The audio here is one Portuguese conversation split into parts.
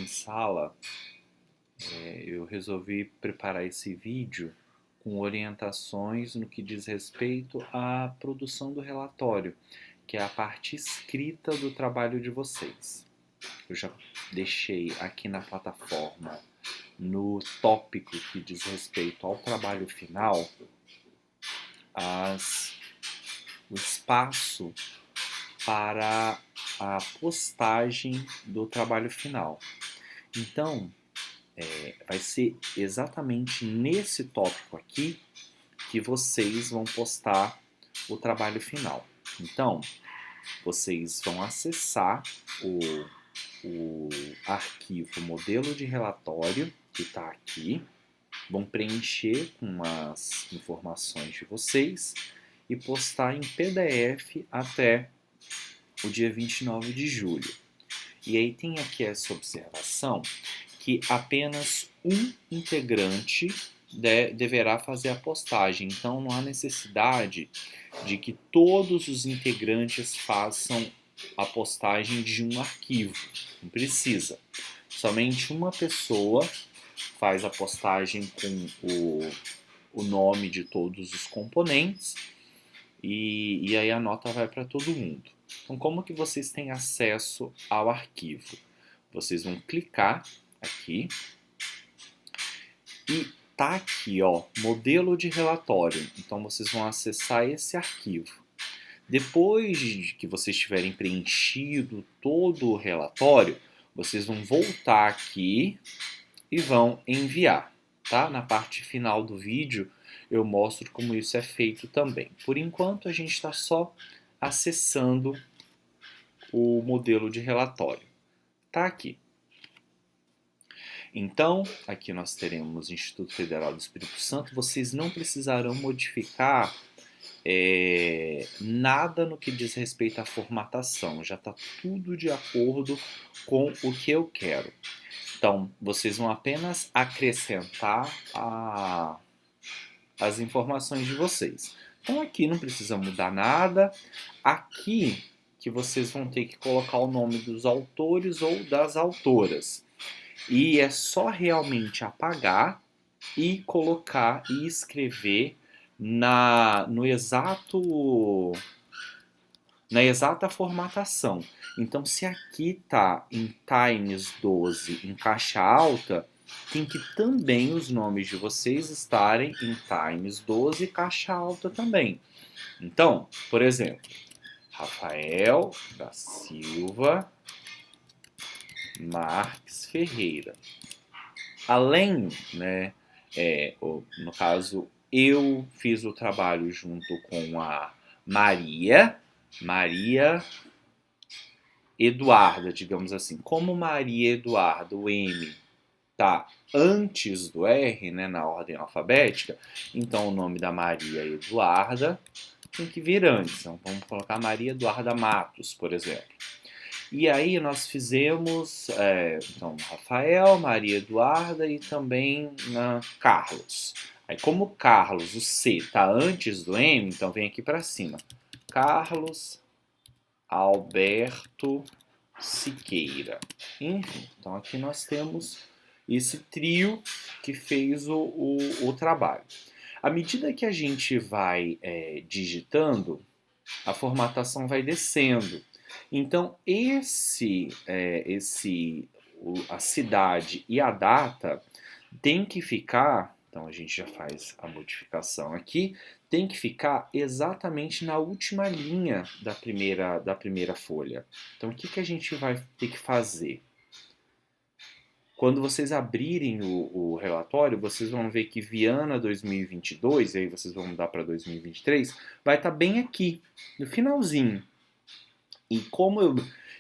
Em sala, eu resolvi preparar esse vídeo com orientações no que diz respeito à produção do relatório, que é a parte escrita do trabalho de vocês. Eu já deixei aqui na plataforma, no tópico que diz respeito ao trabalho final, o espaço para a postagem do trabalho final. Então, vai ser exatamente nesse tópico aqui que vocês vão postar o trabalho final. Então, vocês vão acessar o arquivo modelo de relatório que está aqui, vão preencher com as informações de vocês e postar em PDF até o dia 29 de julho. E aí tem aqui essa observação que apenas um integrante deverá fazer a postagem. Então não há necessidade de que todos os integrantes façam a postagem de um arquivo. Não precisa. Somente uma pessoa faz a postagem com o nome de todos os componentes e aí a nota vai para todo mundo. Então, como que vocês têm acesso ao arquivo? Vocês vão clicar aqui e tá aqui, ó, modelo de relatório. Então, vocês vão acessar esse arquivo. Depois de que vocês tiverem preenchido todo o relatório, vocês vão voltar aqui e vão enviar, tá? Na parte final do vídeo eu mostro como isso é feito também. Por enquanto a gente está só acessando o modelo de relatório. Tá aqui. Então, aqui nós teremos Instituto Federal do Espírito Santo. Vocês não precisarão modificar nada no que diz respeito à formatação. Já está tudo de acordo com o que eu quero. Então, vocês vão apenas acrescentar as informações de vocês. Então, aqui não precisa mudar nada. Aqui que vocês vão ter que colocar o nome dos autores ou das autoras. E é só realmente apagar e colocar e escrever na exata formatação. Então, se aqui tá em Times 12 em caixa alta, tem que também os nomes de vocês estarem em Times 12 caixa alta também. Então, por exemplo, Rafael da Silva Marques Ferreira. Além, né, no caso, eu fiz o trabalho junto com a Maria Eduarda, digamos assim. Como Maria Eduarda, o M tá antes do R, né, na ordem alfabética, então o nome da Maria Eduarda tem que vir antes. Então vamos colocar Maria Eduarda Matos, por exemplo. E aí nós fizemos, então, Rafael, Maria Eduarda e também Carlos. Aí como Carlos, o C, está antes do M, então vem aqui para cima. Carlos Alberto Siqueira. Enfim, então aqui nós temos esse trio que fez o trabalho. À medida que a gente vai digitando, a formatação vai descendo. Então, a cidade e a data tem que ficar, então a gente já faz a modificação aqui, tem que ficar exatamente na última linha da primeira folha. Então, o que a gente vai ter que fazer? Quando vocês abrirem o relatório, vocês vão ver que Viana 2022, e aí vocês vão mudar para 2023, vai estar bem aqui, no finalzinho. E como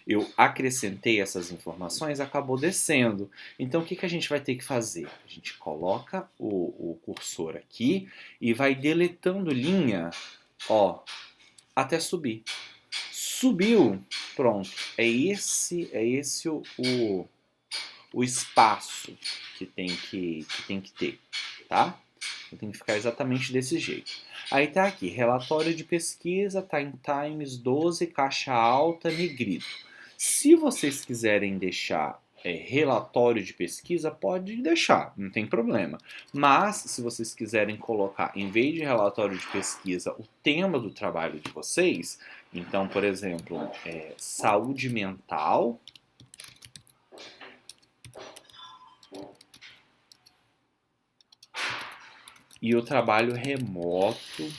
eu acrescentei essas informações, acabou descendo. Então, o que a gente vai ter que fazer? A gente coloca o cursor aqui e vai deletando linha, ó, até subir. Subiu, pronto. É esse o espaço que tem que ter, tá? Então, tem que ficar exatamente desse jeito. Aí tá aqui, relatório de pesquisa, tá em Times 12, caixa alta, negrito. Se vocês quiserem deixar relatório de pesquisa, pode deixar, não tem problema. Mas, se vocês quiserem colocar, em vez de relatório de pesquisa, o tema do trabalho de vocês, então, por exemplo, saúde mental e o trabalho remoto.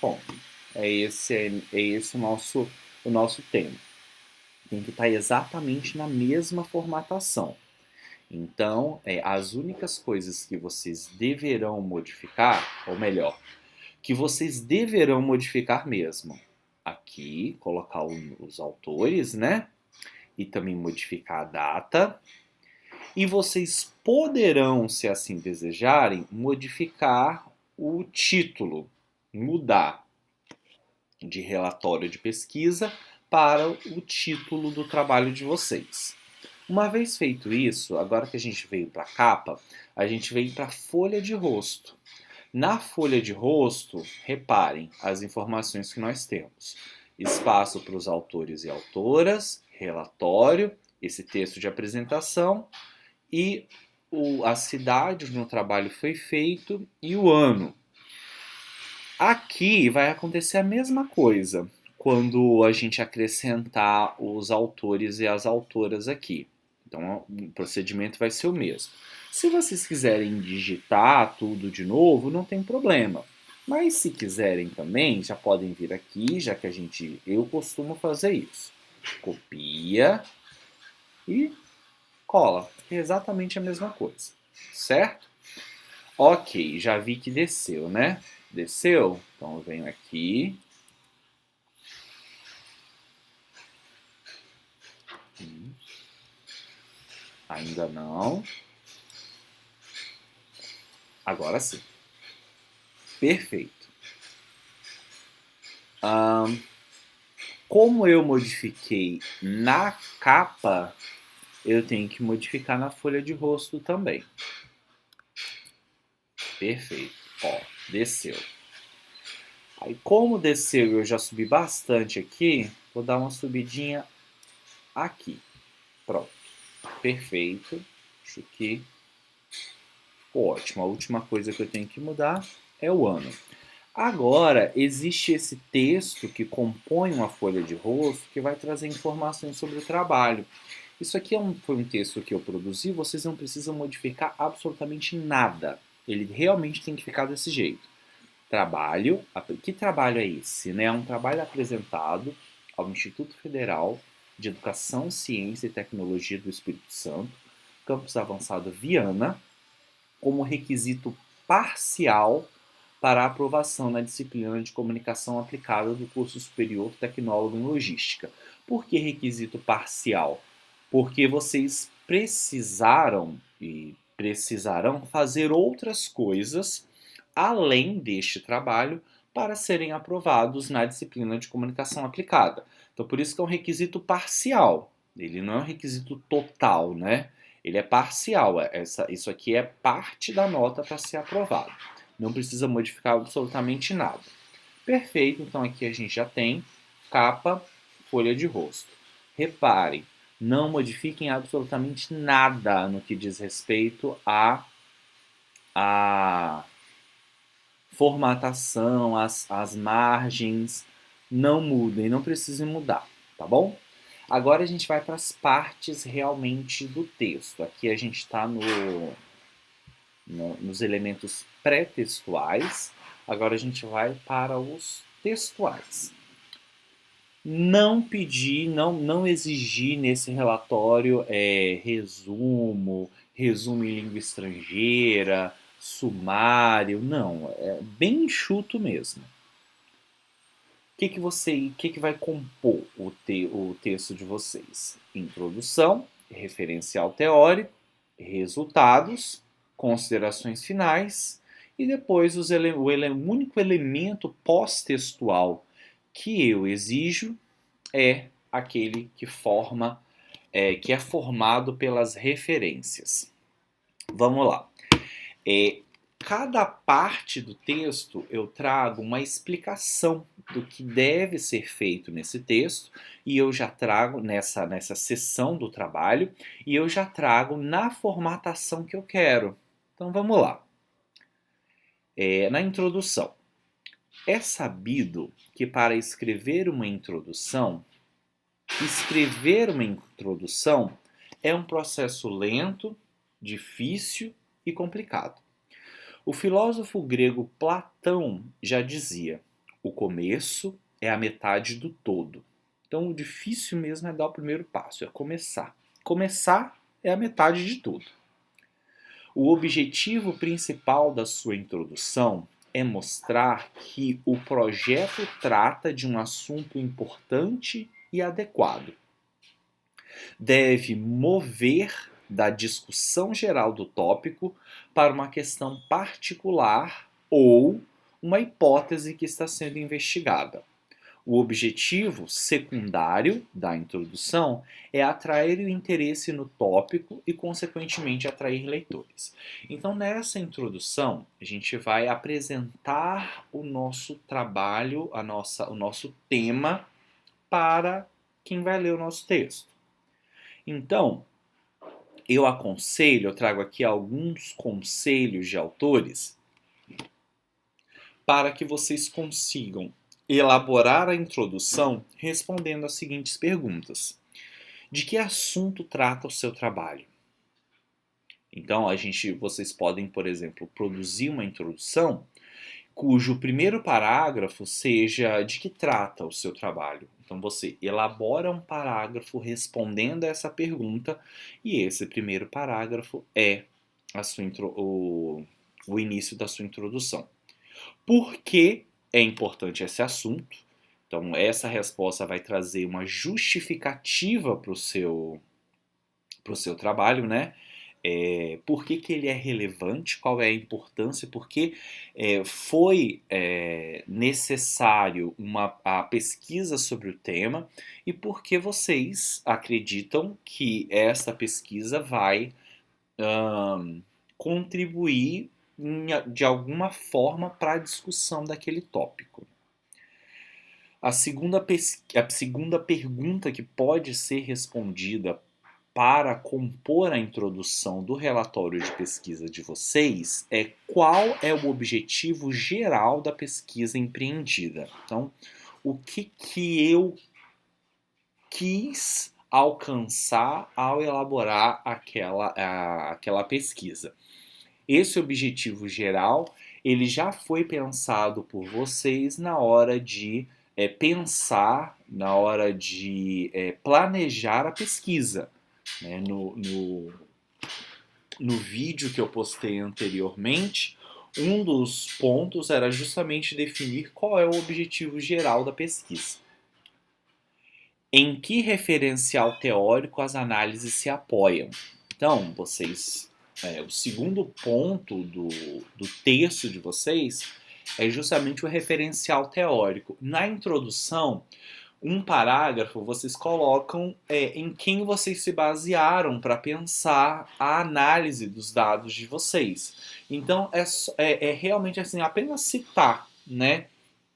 Bom, é esse o nosso tema. Tem que estar exatamente na mesma formatação. Então, as únicas coisas que vocês deverão modificar, ou melhor, que vocês deverão modificar mesmo, aqui, colocar os autores, né? E também modificar a data. E vocês poderão, se assim desejarem, modificar o título, mudar de relatório de pesquisa para o título do trabalho de vocês. Uma vez feito isso, agora que a gente veio para a capa, a gente veio para a folha de rosto. Na folha de rosto, reparem as informações que nós temos. Espaço para os autores e autoras, relatório, esse texto de apresentação e a cidade onde o trabalho foi feito e o ano. Aqui vai acontecer a mesma coisa quando a gente acrescentar os autores e as autoras aqui. Então o procedimento vai ser o mesmo. Se vocês quiserem digitar tudo de novo, não tem problema. Mas se quiserem também, já podem vir aqui, já que eu costumo fazer isso. Copia e cola. É exatamente a mesma coisa, certo? Ok, já vi que desceu, né? Desceu? Então eu venho aqui. Ainda não. Agora sim. Perfeito. Como eu modifiquei na capa, eu tenho que modificar na folha de rosto também. Perfeito. Ó, desceu. Aí como desceu e eu já subi bastante aqui, vou dar uma subidinha aqui. Pronto. Perfeito. Acho que ficou ótimo. A última coisa que eu tenho que mudar é o ano. Agora, existe esse texto que compõe uma folha de rosto que vai trazer informações sobre o trabalho. Isso aqui foi um texto que eu produzi, vocês não precisam modificar absolutamente nada. Ele realmente tem que ficar desse jeito. Trabalho, que trabalho é esse? Né? É um trabalho apresentado ao Instituto Federal de Educação, Ciência e Tecnologia do Espírito Santo, Campus Avançado Viana, como requisito parcial para a aprovação na disciplina de Comunicação Aplicada do curso superior Tecnólogo em Logística. Por que requisito parcial? Porque vocês precisaram e precisarão fazer outras coisas além deste trabalho para serem aprovados na disciplina de Comunicação Aplicada. Então, por isso que é um requisito parcial. Ele não é um requisito total, né? Ele é parcial. Isso aqui é parte da nota para ser aprovado. Não precisa modificar absolutamente nada. Perfeito, então aqui a gente já tem capa, folha de rosto. Reparem, não modifiquem absolutamente nada no que diz respeito à formatação, às margens. Não mudem, não precisem mudar, tá bom? Agora a gente vai para as partes realmente do texto. Aqui a gente está nos elementos pré-textuais. Agora a gente vai para os textuais. Não pedir, não exigir nesse relatório resumo em língua estrangeira, sumário, não, é bem enxuto mesmo. Que vai compor o texto de vocês? Introdução, referencial teórico, resultados, considerações finais e depois o único elemento pós-textual que eu exijo é aquele que que é formado pelas referências. Vamos lá. cada parte do texto eu trago uma explicação do que deve ser feito nesse texto, e eu já trago nessa seção do trabalho, e eu já trago na formatação que eu quero. Então vamos lá. Na introdução. É sabido que para escrever uma introdução é um processo lento, difícil e complicado. O filósofo grego Platão já dizia: o começo é a metade do todo. Então, o difícil mesmo é dar o primeiro passo, é começar. Começar é a metade de tudo. O objetivo principal da sua introdução é mostrar que o projeto trata de um assunto importante e adequado. Deve mover da discussão geral do tópico para uma questão particular ou uma hipótese que está sendo investigada. O objetivo secundário da introdução é atrair o interesse no tópico e, consequentemente, atrair leitores. Então, nessa introdução, a gente vai apresentar o nosso trabalho, o nosso tema para quem vai ler o nosso texto. Então, eu trago aqui alguns conselhos de autores para que vocês consigam elaborar a introdução respondendo as seguintes perguntas. De que assunto trata o seu trabalho? Então, vocês podem, por exemplo, produzir uma introdução cujo primeiro parágrafo seja de que trata o seu trabalho. Então, você elabora um parágrafo respondendo a essa pergunta, e esse primeiro parágrafo é o início da sua introdução. Por que é importante esse assunto? Então, essa resposta vai trazer uma justificativa para o seu trabalho, né? Por que ele é relevante, qual é a importância, por que foi necessário a pesquisa sobre o tema e por que vocês acreditam que essa pesquisa vai contribuir de alguma forma para a discussão daquele tópico. A segunda pergunta que pode ser respondida para compor a introdução do relatório de pesquisa de vocês é: qual é o objetivo geral da pesquisa empreendida? Então, o que eu quis alcançar ao elaborar aquela pesquisa? Esse objetivo geral, ele já foi pensado por vocês na hora de pensar, na hora de planejar a pesquisa. Né? No vídeo que eu postei anteriormente, um dos pontos era justamente definir qual é o objetivo geral da pesquisa. Em que referencial teórico as análises se apoiam? Então, o segundo ponto do texto de vocês é justamente o referencial teórico. Na introdução, um parágrafo vocês colocam em quem vocês se basearam para pensar a análise dos dados de vocês. Então, é realmente assim, apenas citar, né?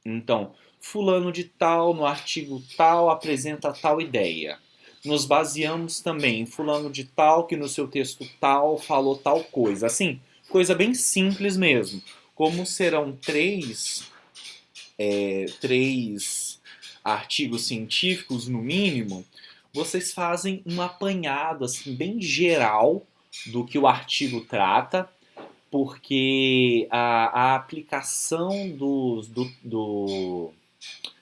Então, fulano de tal, no artigo tal, apresenta tal ideia. Nos baseamos também em fulano de tal, que no seu texto tal falou tal coisa. Assim, coisa bem simples mesmo. Como serão três artigos científicos, no mínimo, vocês fazem um apanhado assim, bem geral do que o artigo trata, porque a aplicação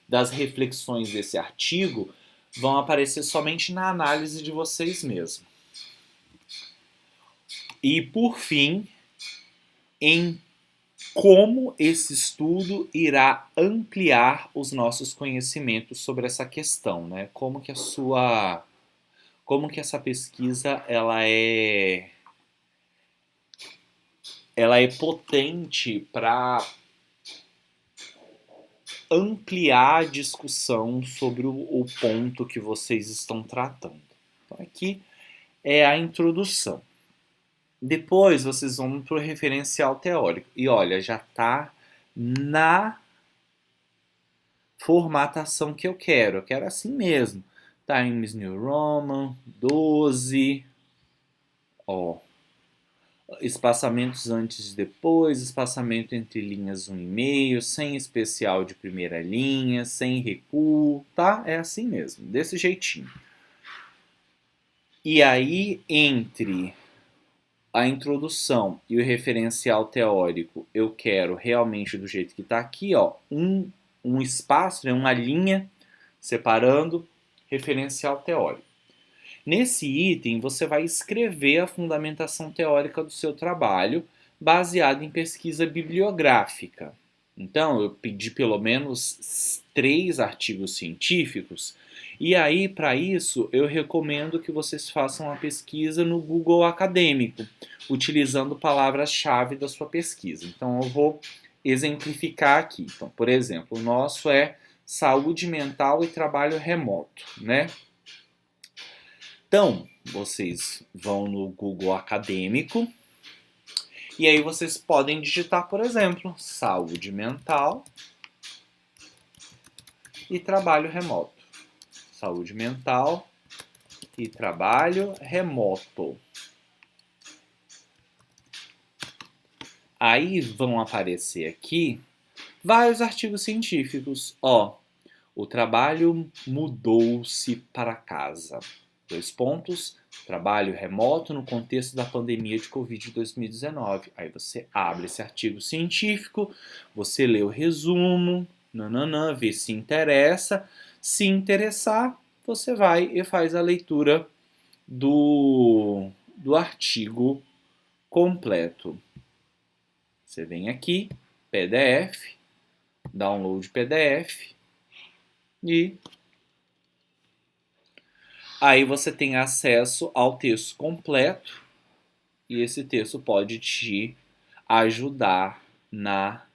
das reflexões desse artigo vão aparecer somente na análise de vocês mesmos. E, por fim, em como esse estudo irá ampliar os nossos conhecimentos sobre essa questão, né? Como que essa pesquisa ela é potente para ampliar a discussão sobre o ponto que vocês estão tratando. Então, aqui é a introdução. Depois vocês vão para o referencial teórico. E olha, já está na formatação que eu quero. Eu quero assim mesmo. Times New Roman, 12. Ó, espaçamentos antes e depois, espaçamento entre linhas 1,5, sem especial de primeira linha, sem recuo, tá? É assim mesmo, desse jeitinho. E aí, entre a introdução e o referencial teórico, eu quero realmente do jeito que está aqui, ó, um espaço, né, uma linha separando referencial teórico. Nesse item, você vai escrever a fundamentação teórica do seu trabalho, baseado em pesquisa bibliográfica. Então, eu pedi pelo menos 3 artigos científicos, e aí, para isso, eu recomendo que vocês façam a pesquisa no Google Acadêmico, utilizando palavras-chave da sua pesquisa. Então, eu vou exemplificar aqui. Então, por exemplo, o nosso é saúde mental e trabalho remoto, né? Então, vocês vão no Google Acadêmico e aí vocês podem digitar, por exemplo, saúde mental e trabalho remoto. Saúde mental e trabalho remoto. Aí vão aparecer aqui vários artigos científicos. Ó, o trabalho mudou-se para casa. 2 pontos, trabalho remoto no contexto da pandemia de Covid 2019. Aí você abre esse artigo científico, você lê o resumo, nananã, vê se interessa. Se interessar, você vai e faz a leitura do artigo completo. Você vem aqui, PDF, download PDF e aí você tem acesso ao texto completo e esse texto pode te ajudar na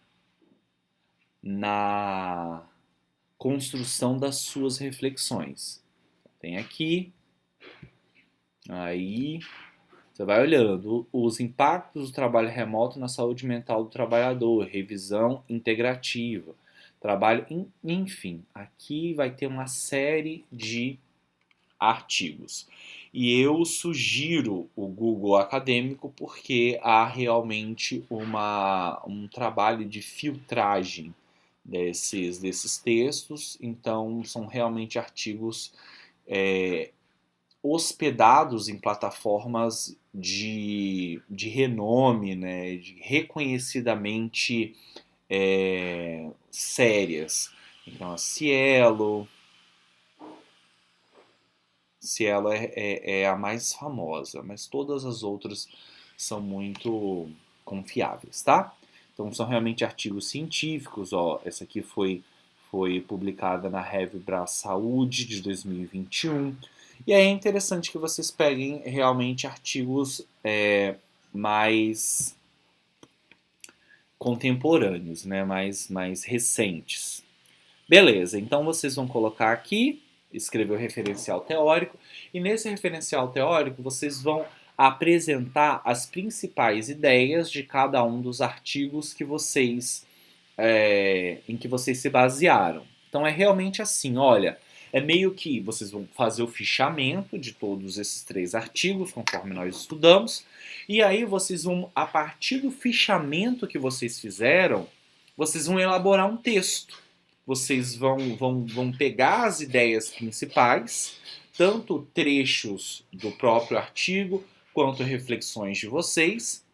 construção das suas reflexões. Tem aqui, aí você vai olhando os impactos do trabalho remoto na saúde mental do trabalhador, revisão integrativa, trabalho, enfim, aqui vai ter uma série de artigos. E eu sugiro o Google Acadêmico porque há realmente um trabalho de filtragem desses textos, então são realmente artigos hospedados em plataformas de renome, né, de reconhecidamente sérias. Então a Cielo é a mais famosa, mas todas as outras são muito confiáveis, tá? Então são realmente artigos científicos, ó, essa aqui foi publicada na Review Brás Saúde de 2021, e aí é interessante que vocês peguem realmente artigos mais contemporâneos, né, mais recentes. Beleza, então vocês vão colocar aqui, escrever o referencial teórico, e nesse referencial teórico vocês vão apresentar as principais ideias de cada um dos artigos que em que vocês se basearam. Então é realmente assim, olha, é meio que vocês vão fazer o fichamento de todos esses 3 artigos, conforme nós estudamos, e aí vocês vão, a partir do fichamento que vocês fizeram, vocês vão elaborar um texto. Vocês vão pegar as ideias principais, tanto trechos do próprio artigo, quanto reflexões de vocês,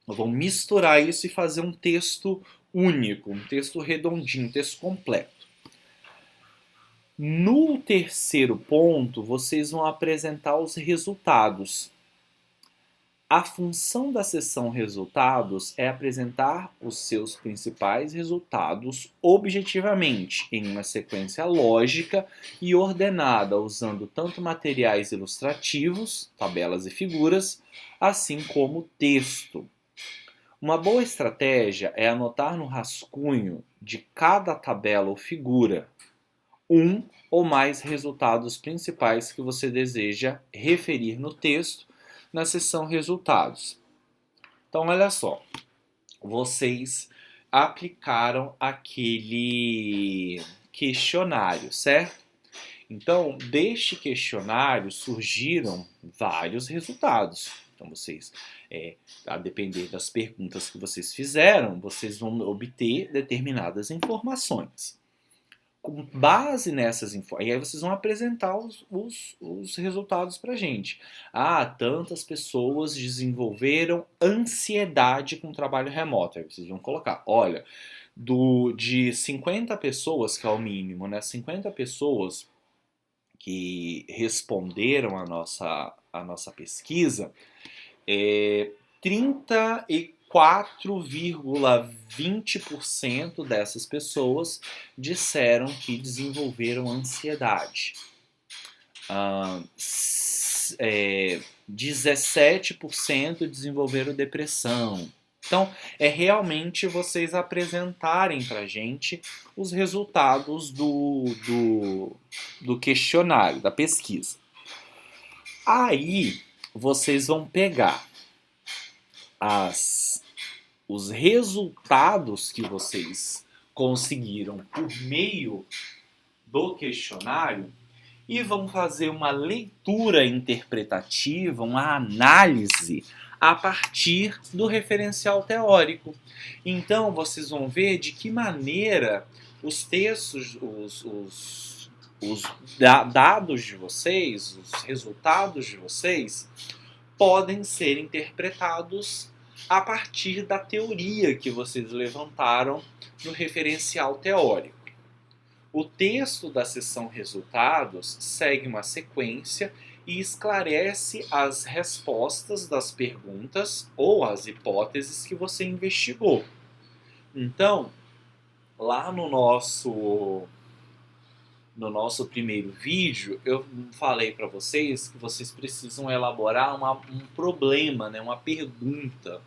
vão misturar isso e fazer um texto único, um texto redondinho, um texto completo. No terceiro ponto, vocês vão apresentar os resultados. A função da seção resultados é apresentar os seus principais resultados objetivamente, em uma sequência lógica e ordenada, usando tanto materiais ilustrativos, tabelas e figuras, assim como texto. Uma boa estratégia é anotar no rascunho de cada tabela ou figura um ou mais resultados principais que você deseja referir no texto na seção resultados. Então, olha só, vocês aplicaram aquele questionário, certo? Então, deste questionário surgiram vários resultados. Então, vocês, a depender das perguntas que vocês fizeram, vocês vão obter determinadas informações. Com base nessas informações, e aí vocês vão apresentar os resultados para a gente. Ah, tantas pessoas desenvolveram ansiedade com trabalho remoto. Aí vocês vão colocar, olha, de 50 pessoas, que é o mínimo, né? 50 pessoas que responderam a nossa pesquisa, 34,20% dessas pessoas disseram que desenvolveram ansiedade. 17% desenvolveram depressão. Então, é realmente vocês apresentarem para a gente os resultados do questionário, da pesquisa. Aí, vocês vão pegar os resultados que vocês conseguiram por meio do questionário e vão fazer uma leitura interpretativa, uma análise a partir do referencial teórico. Então, vocês vão ver de que maneira os textos, os dados de vocês, os resultados de vocês, podem ser interpretados a partir da teoria que vocês levantaram no referencial teórico. O texto da seção resultados segue uma sequência e esclarece as respostas das perguntas ou as hipóteses que você investigou. Então, lá no nosso primeiro vídeo, eu falei para vocês que vocês precisam elaborar um problema, né, uma pergunta.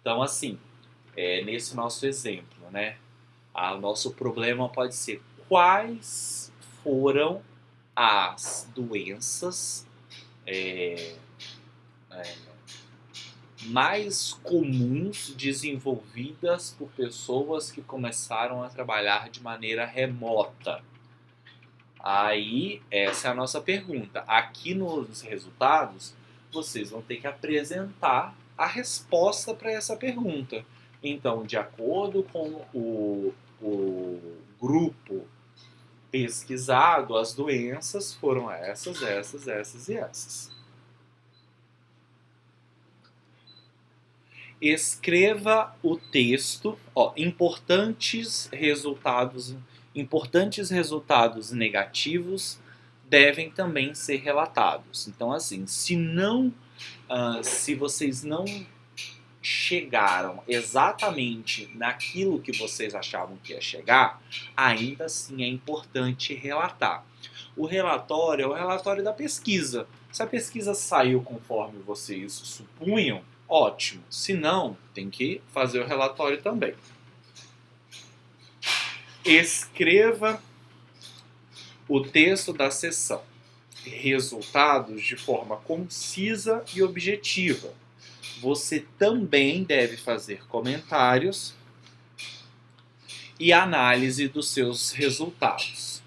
Então, assim, nesse nosso exemplo, né, o nosso problema pode ser: quais foram as doenças mais comuns desenvolvidas por pessoas que começaram a trabalhar de maneira remota? Aí, essa é a nossa pergunta. Aqui nos resultados, vocês vão ter que apresentar a resposta para essa pergunta. Então, de acordo com o grupo pesquisado, as doenças foram essas, essas, essas e essas. Escreva o texto, importantes resultados negativos devem também ser relatados. Então, assim, se vocês não chegaram exatamente naquilo que vocês achavam que ia chegar, ainda assim é importante relatar. O relatório é o relatório da pesquisa. Se a pesquisa saiu conforme vocês supunham, ótimo. Se não, tem que fazer o relatório também. Escreva o texto da seção resultados de forma concisa e objetiva. Você também deve fazer comentários e análise dos seus resultados.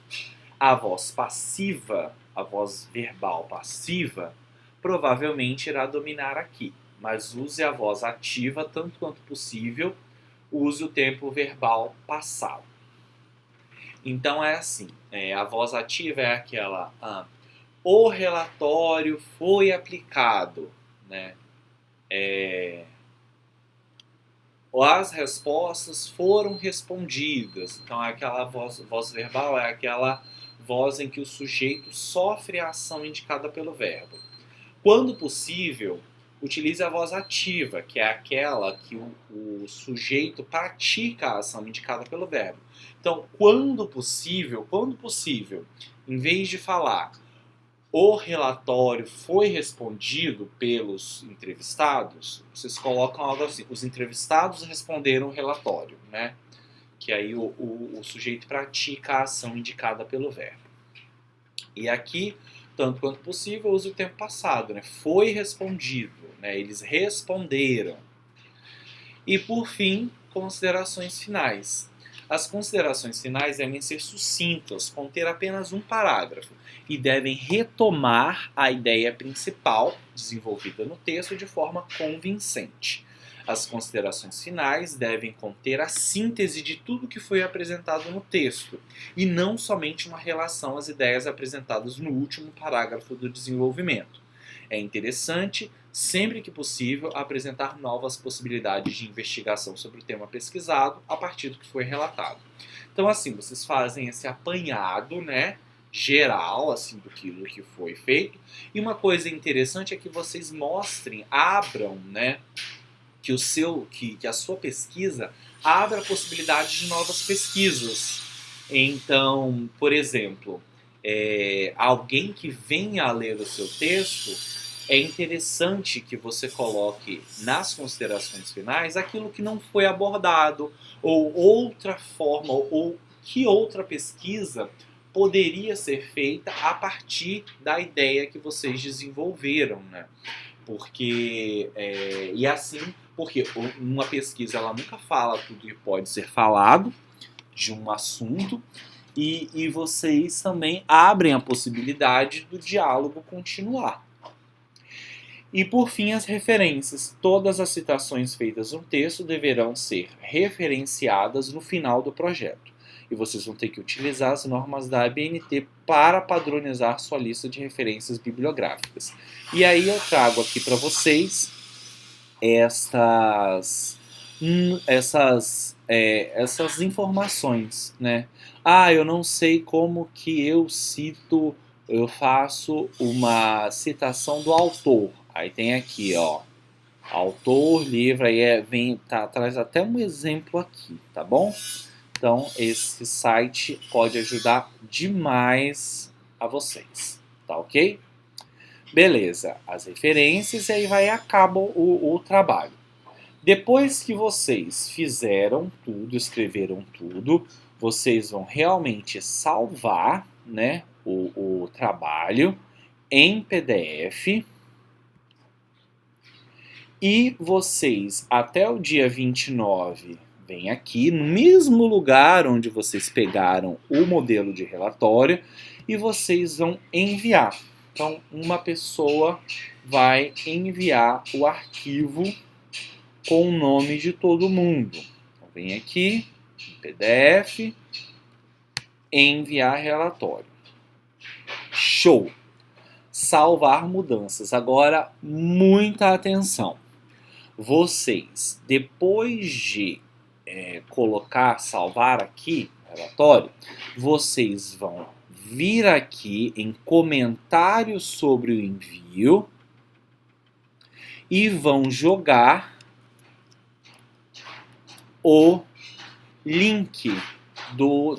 A voz passiva, a voz verbal passiva, provavelmente irá dominar aqui, mas use a voz ativa tanto quanto possível, use o tempo verbal passado. Então é assim, a voz ativa é aquela, o relatório foi aplicado, né? As respostas foram respondidas. Então aquela voz verbal é aquela voz em que o sujeito sofre a ação indicada pelo verbo. Quando possível, utilize a voz ativa, que é aquela que o sujeito pratica a ação indicada pelo verbo. Então, quando possível, em vez de falar o relatório foi respondido pelos entrevistados, vocês colocam algo assim: os entrevistados responderam o relatório, né? Que aí o sujeito pratica a ação indicada pelo verbo. E aqui, tanto quanto possível, use o tempo passado, né? Foi respondido, né? Eles responderam. E por fim, considerações finais. As considerações finais devem ser sucintas, conter apenas um parágrafo e devem retomar a ideia principal desenvolvida no texto de forma convincente. As considerações finais devem conter a síntese de tudo que foi apresentado no texto e não somente uma relação às ideias apresentadas no último parágrafo do desenvolvimento. É interessante, sempre que possível, apresentar novas possibilidades de investigação sobre o tema pesquisado a partir do que foi relatado. Então, assim, vocês fazem esse apanhado, né, geral, assim, do que foi feito. E uma coisa interessante é que vocês mostrem, abram, né, que a sua pesquisa abra a possibilidade de novas pesquisas. Então, por exemplo, alguém que venha a ler o seu texto, é interessante que você coloque nas considerações finais aquilo que não foi abordado, ou outra forma, ou que outra pesquisa poderia ser feita a partir da ideia que vocês desenvolveram, né? Porque, e assim, porque uma pesquisa ela nunca fala tudo que pode ser falado de um assunto, e vocês também abrem a possibilidade do diálogo continuar. E por fim, as referências. Todas as citações feitas no texto deverão ser referenciadas no final do projeto. E vocês vão ter que utilizar as normas da ABNT para padronizar sua lista de referências bibliográficas. E aí eu trago aqui para vocês essas informações, né? Eu não sei como que eu faço uma citação do autor. Aí tem aqui, ó, autor, livro, aí traz até um exemplo aqui, tá bom? Então, esse site pode ajudar demais a vocês, tá ok? Beleza, as referências e aí acaba o trabalho. Depois que vocês fizeram tudo, escreveram tudo, vocês vão realmente salvar, né, o trabalho em PDF. E vocês, até o dia 29, vêm aqui no mesmo lugar onde vocês pegaram o modelo de relatório e vocês vão enviar. Então, uma pessoa vai enviar o arquivo com o nome de todo mundo. Então, vem aqui, PDF, enviar relatório. Show! Salvar mudanças. Agora, muita atenção. Vocês, depois de salvar aqui o relatório, vocês vão vir aqui em comentários sobre o envio e vão jogar o link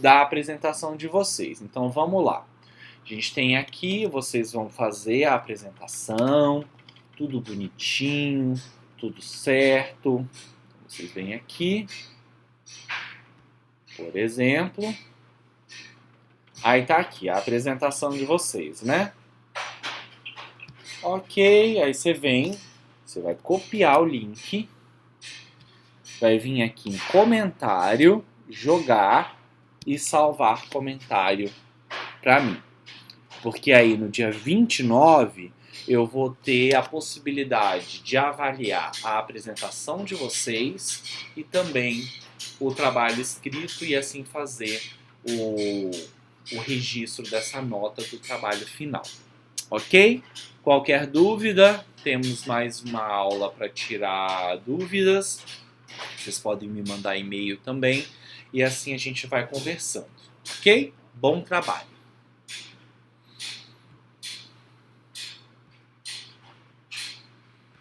da apresentação de vocês. Então vamos lá. A gente tem aqui, vocês vão fazer a apresentação, tudo bonitinho, tudo certo. Vocês vêm aqui, por exemplo. Aí tá aqui a apresentação de vocês, né? Ok, aí você vai copiar o link, vai vir aqui em comentário, jogar e salvar comentário para mim. Porque aí no dia 29 eu vou ter a possibilidade de avaliar a apresentação de vocês e também o trabalho escrito e assim fazer o registro dessa nota do trabalho final. Ok? Qualquer dúvida, temos mais uma aula para tirar dúvidas. Vocês podem me mandar e-mail também e assim a gente vai conversando. Ok? Bom trabalho!